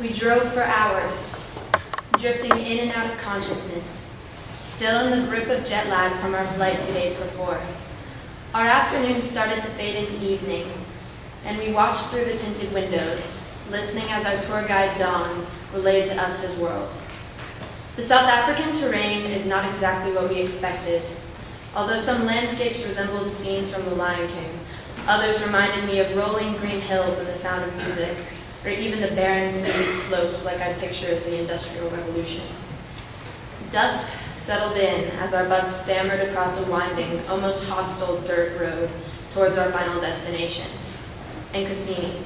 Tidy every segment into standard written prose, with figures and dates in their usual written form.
We drove for hours, drifting in and out of consciousness, still in the grip of jet lag from our flight 2 days before. Our afternoon started to fade into evening, and we watched through the tinted windows, listening as our tour guide Don relayed to us his world. The South African terrain is not exactly what we expected. Although some landscapes resembled scenes from The Lion King, others reminded me of rolling green hills and the sound of music, or even the barren green slopes like I'd picture as the Industrial Revolution. Dusk settled in as our bus stammered across a winding, almost hostile dirt road towards our final destination, Enkosini.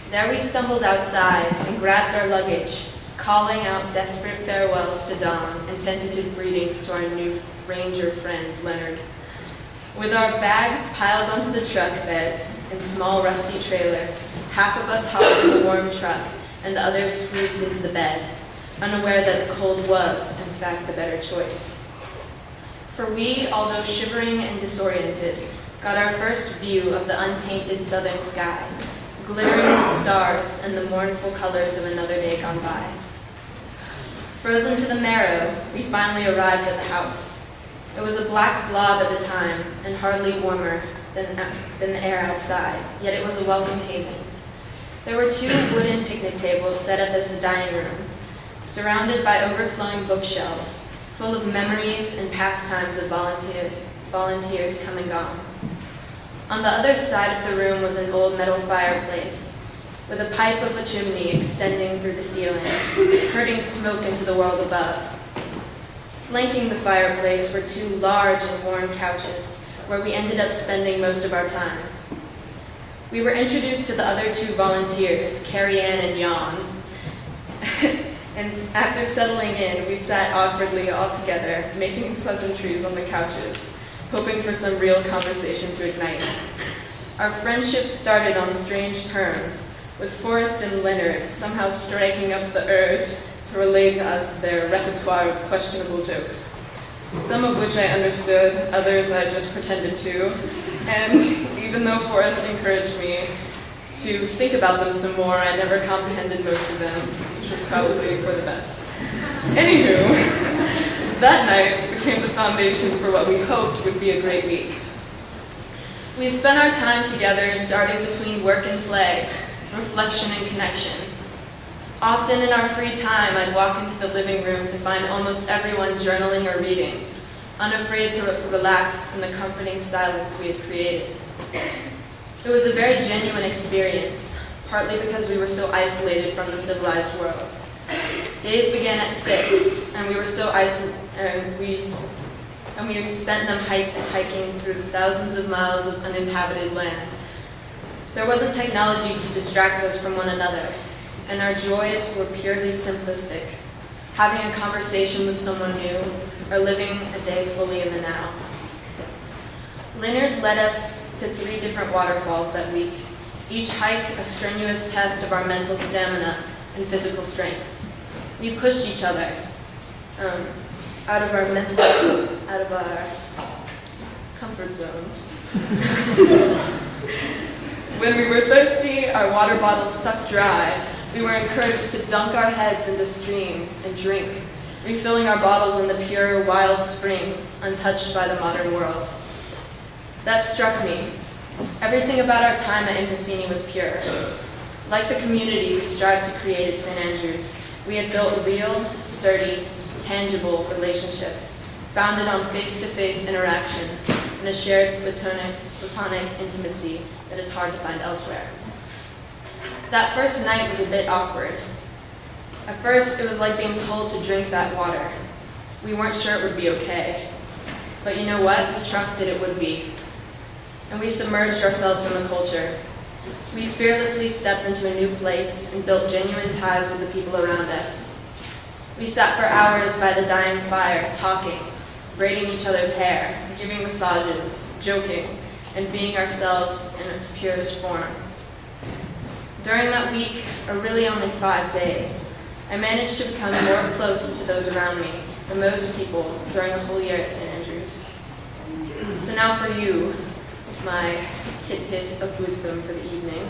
There we stumbled outside and grabbed our luggage, calling out desperate farewells to Don and tentative greetings to our new ranger friend, Leonard. With our bags piled onto the truck beds and small rusty trailer, half of us hopped in the warm truck and the others squeezed into the bed, unaware that the cold was, in fact, the better choice. For we, although shivering and disoriented, got our first view of the untainted southern sky, glittering with stars and the mournful colors of another day gone by. Frozen to the marrow, we finally arrived at the house. It was a black blob at the time, and hardly warmer than the air outside, yet it was a welcome haven. There were 2 wooden picnic tables set up as the dining room, surrounded by overflowing bookshelves, full of memories and pastimes of volunteers come and gone. On the other side of the room was an old metal fireplace, with a pipe of a chimney extending through the ceiling, hurting smoke into the world above. Flanking the fireplace were 2 large and worn couches, where we ended up spending most of our time. We were introduced to the other 2 volunteers, Carrie Ann and Jan, and after settling in, we sat awkwardly all together, making pleasantries on the couches, hoping for some real conversation to ignite. Our friendship started on strange terms, with Forrest and Leonard somehow striking up the urge to relay to us their repertoire of questionable jokes, some of which I understood, others I just pretended to, and even though Forrest encouraged me to think about them some more, I never comprehended most of them, which was probably for the best. Anywho, that night became the foundation for what we hoped would be a great week. We spent our time together darting between work and play, reflection and connection. Often in our free time, I'd walk into the living room to find almost everyone journaling or reading, unafraid to relax in the comforting silence we had created. It was a very genuine experience, partly because we were so isolated from the civilized world. Days began at 6, and we were so isolated, we spent them hiking through the thousands of miles of uninhabited land. There wasn't technology to distract us from one another, and our joys were purely simplistic, having a conversation with someone new, or living a day fully in the now. Leonard led us to 3 different waterfalls that week, each hike a strenuous test of our mental stamina and physical strength. We pushed each other out of our comfort zones. When we were thirsty, our water bottles sucked dry. We were encouraged to dunk our heads into streams and drink, refilling our bottles in the pure, wild springs, untouched by the modern world. That struck me. Everything about our time at Enkosini was pure. Like the community we strived to create at St. Andrews, we had built real, sturdy, tangible relationships, founded on face-to-face interactions and a shared platonic intimacy that is hard to find elsewhere. That first night was a bit awkward. At first, it was like being told to drink that water. We weren't sure it would be okay. But you know what? We trusted it would be. And we submerged ourselves in the culture. We fearlessly stepped into a new place and built genuine ties with the people around us. We sat for hours by the dying fire, talking, braiding each other's hair, giving massages, joking, and being ourselves in its purest form. During that week, or really only 5 days, I managed to become more close to those around me than most people during a whole year at St. Andrews. So now for you, my tidbit of wisdom for the evening,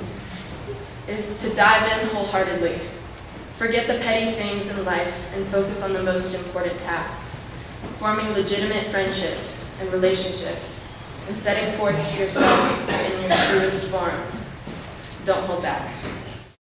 is to dive in wholeheartedly. Forget the petty things in life and focus on the most important tasks, forming legitimate friendships and relationships, and setting forth yourself in your truest form. Don't hold back.